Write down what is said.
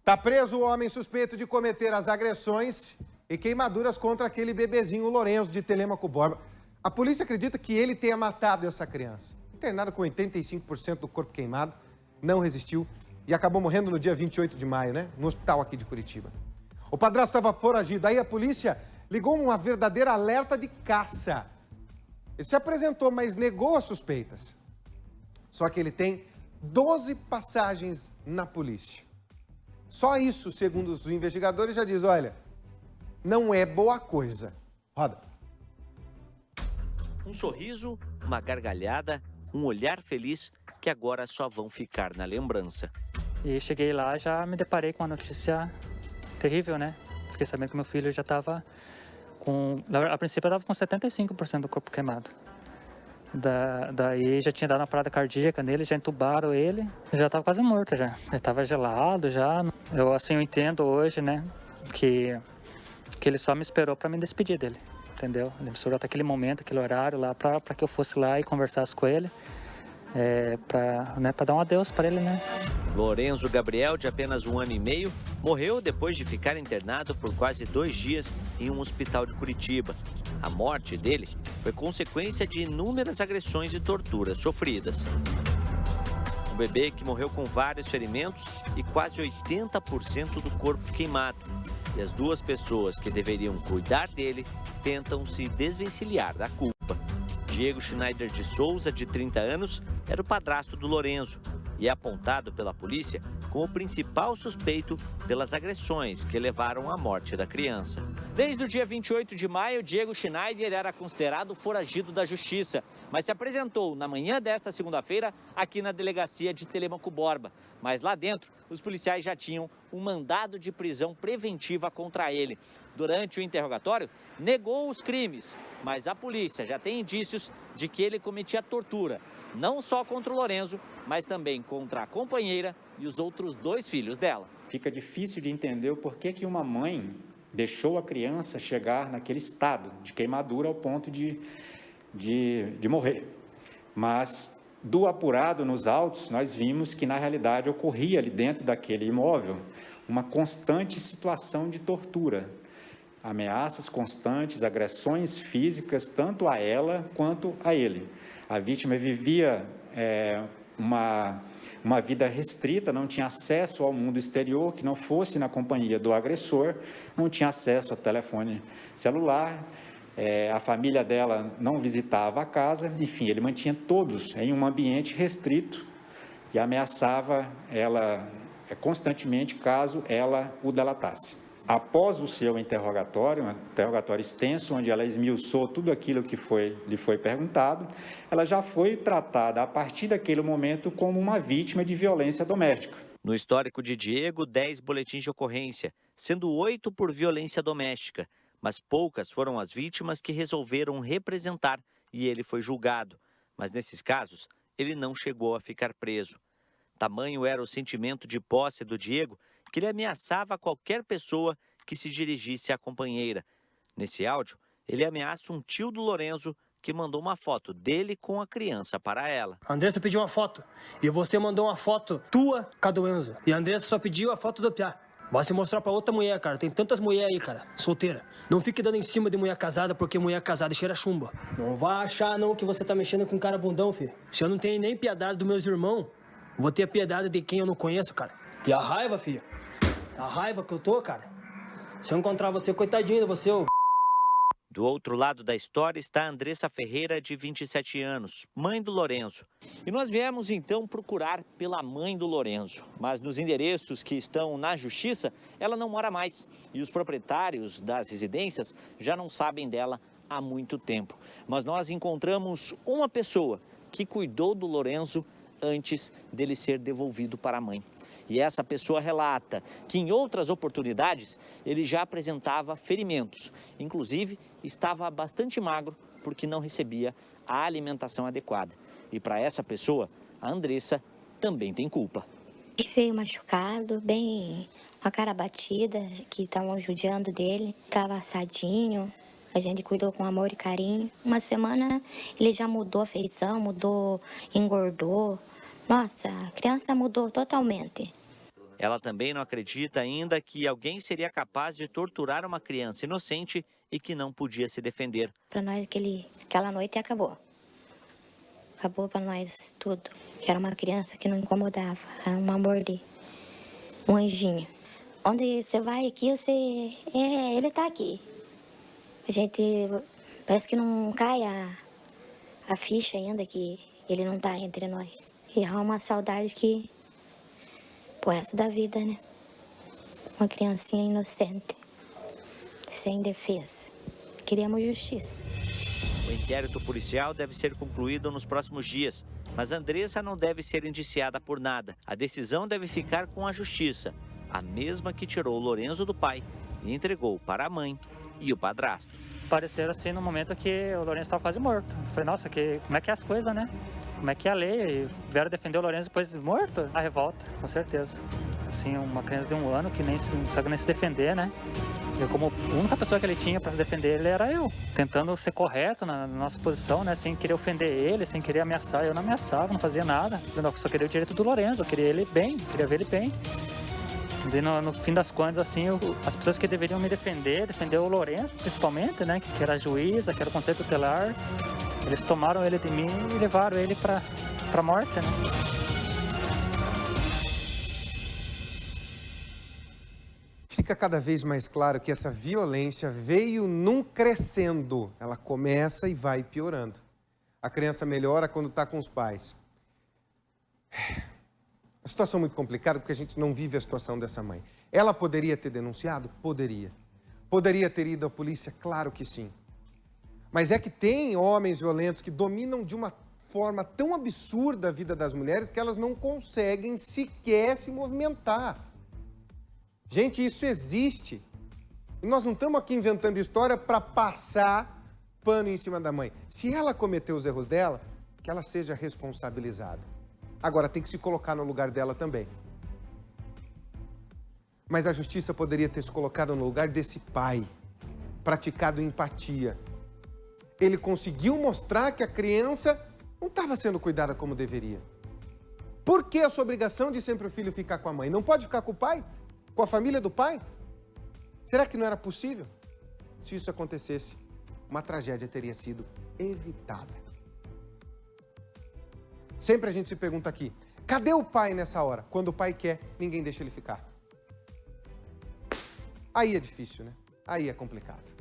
Tá preso o homem suspeito de cometer as agressões e queimaduras contra aquele bebezinho Lorenzo de Telêmaco Borba. A polícia acredita que ele tenha matado essa criança. Internado com 85% do corpo queimado, não resistiu e acabou morrendo no dia 28 de maio, né? No hospital aqui de Curitiba. O padrasto estava foragido. Aí a polícia ligou uma verdadeira alerta de caça. Ele se apresentou, mas negou as suspeitas. Só que ele tem 12 passagens na polícia. Só isso, segundo os investigadores, já diz, olha, não é boa coisa. Roda. Um sorriso, uma gargalhada, um olhar feliz que agora só vão ficar na lembrança. E cheguei lá, já me deparei com uma notícia terrível, né? Fiquei sabendo que meu filho já estava com... A princípio, estava com 75% do corpo queimado. Daí já tinha dado uma parada cardíaca nele, já entubaram ele, já estava quase morto já. Ele estava gelado já. Eu entendo hoje, né, que ele só me esperou para me despedir dele, entendeu? Ele me esperou até aquele momento, aquele horário lá, para que eu fosse lá e conversasse com ele, para dar um adeus para ele, né? Lorenzo Gabriel, de apenas 1 ano e meio, morreu depois de ficar internado por quase 2 dias em um hospital de Curitiba. A morte dele foi consequência de inúmeras agressões e torturas sofridas. Um bebê que morreu com vários ferimentos e quase 80% do corpo queimado. E as 2 pessoas que deveriam cuidar dele tentam se desvencilhar da culpa. Diego Schneider de Souza, de 30 anos, era o padrasto do Lorenzo e é apontado pela polícia como o principal suspeito pelas agressões que levaram à morte da criança. Desde o dia 28 de maio, Diego Schneider era considerado foragido da justiça, mas se apresentou na manhã desta segunda-feira aqui na delegacia de Telêmaco Borba. Mas lá dentro, os policiais já tinham um mandado de prisão preventiva contra ele. Durante o interrogatório, negou os crimes, mas a polícia já tem indícios de que ele cometia tortura, não só contra o Lorenzo, mas também contra a companheira e os outros 2 filhos dela. Fica difícil de entender o porquê que uma mãe deixou a criança chegar naquele estado de queimadura ao ponto de morrer. Mas, do apurado nos autos, nós vimos que, na realidade, ocorria ali dentro daquele imóvel uma constante situação de tortura. Ameaças constantes, agressões físicas, tanto a ela quanto a ele. A vítima vivia uma vida restrita, não tinha acesso ao mundo exterior, que não fosse na companhia do agressor, não tinha acesso ao telefone celular, a família dela não visitava a casa, enfim, ele mantinha todos em um ambiente restrito e ameaçava ela constantemente caso ela o delatasse. Após o seu interrogatório, um interrogatório extenso, onde ela esmiuçou tudo aquilo que lhe foi perguntado, ela já foi tratada, a partir daquele momento, como uma vítima de violência doméstica. No histórico de Diego, 10 boletins de ocorrência, sendo 8 por violência doméstica. Mas poucas foram as vítimas que resolveram representar e ele foi julgado. Mas nesses casos, ele não chegou a ficar preso. Tamanho era o sentimento de posse do Diego que ele ameaçava qualquer pessoa que se dirigisse à companheira. Nesse áudio, ele ameaça um tio do Lorenzo que mandou uma foto dele com a criança para ela. A Andressa pediu uma foto e você mandou uma foto tua com a do Enzo. E a Andressa só pediu a foto do Piá. Vai se mostrar pra outra mulher, cara. Tem tantas mulheres aí, cara, solteira. Não fique dando em cima de mulher casada, porque mulher casada cheira chumba. Não vai achar, não, que você tá mexendo com um cara bundão, filho. Se eu não tenho nem piedade dos meus irmãos, vou ter piedade de quem eu não conheço, cara. E a raiva, filho. A raiva que eu tô, cara. Se eu encontrar você, coitadinho de você, ô... Do outro lado da história está a Andressa Ferreira, de 27 anos, mãe do Lorenzo. E nós viemos então procurar pela mãe do Lorenzo. Mas nos endereços que estão na justiça, ela não mora mais. E os proprietários das residências já não sabem dela há muito tempo. Mas nós encontramos uma pessoa que cuidou do Lorenzo antes dele ser devolvido para a mãe. E essa pessoa relata que em outras oportunidades ele já apresentava ferimentos. Inclusive, estava bastante magro porque não recebia a alimentação adequada. E para essa pessoa, a Andressa também tem culpa. Ele veio machucado, bem com a cara batida, que estavam judiando dele. Estava assadinho, a gente cuidou com amor e carinho. Uma semana ele já mudou a feição, engordou. Nossa, a criança mudou totalmente. Ela também não acredita ainda que alguém seria capaz de torturar uma criança inocente e que não podia se defender. Para nós, aquela noite acabou. Acabou para nós tudo. Que era uma criança que não incomodava. Era um amor um anjinho. Onde você vai aqui, ele tá aqui. A gente parece que não cai a ficha ainda que ele não tá entre nós. E há uma saudade que pro resto da vida, né? Uma criancinha inocente, sem defesa. Queríamos justiça. O inquérito policial deve ser concluído nos próximos dias, mas Andressa não deve ser indiciada por nada. A decisão deve ficar com a justiça, a mesma que tirou Lorenzo do pai e entregou para a mãe e o padrasto. Pareceram assim no momento que o Lorenzo estava quase morto. Eu falei, nossa, como é que é as coisas, né? Como é que é a lei? E vieram defender o Lorenzo depois de morto? A revolta, com certeza. Assim, uma criança de 1 ano que não sabe nem se defender, né? Eu, como a única pessoa que ele tinha para defender ele era eu. Tentando ser correto na nossa posição, né? Sem querer ofender ele, sem querer ameaçar. Eu não ameaçava, não fazia nada. Eu só queria o direito do Lorenzo, eu queria ele bem, queria ver ele bem. E no fim das contas, assim, as pessoas que deveriam me defender o Lorenzo, principalmente, né? Que era a juíza, que era o conselho tutelar. Eles tomaram ele de mim e levaram ele pra morte, né? Fica cada vez mais claro que essa violência veio num crescendo. Ela começa e vai piorando. A criança melhora quando está com os pais. A situação é muito complicada porque a gente não vive a situação dessa mãe. Ela poderia ter denunciado? Poderia. Poderia ter ido à polícia? Claro que sim. Mas é que tem homens violentos que dominam de uma forma tão absurda a vida das mulheres que elas não conseguem sequer se movimentar. Gente, isso existe. E nós não estamos aqui inventando história para passar pano em cima da mãe. Se ela cometeu os erros dela, que ela seja responsabilizada. Agora, tem que se colocar no lugar dela também. Mas a justiça poderia ter se colocado no lugar desse pai, praticado empatia. Ele conseguiu mostrar que a criança não estava sendo cuidada como deveria. Por que a sua obrigação de sempre o filho ficar com a mãe? Não pode ficar com o pai? Com a família do pai? Será que não era possível? Se isso acontecesse, uma tragédia teria sido evitada. Sempre a gente se pergunta aqui, cadê o pai nessa hora? Quando o pai quer, ninguém deixa ele ficar. Aí é difícil, né? Aí é complicado.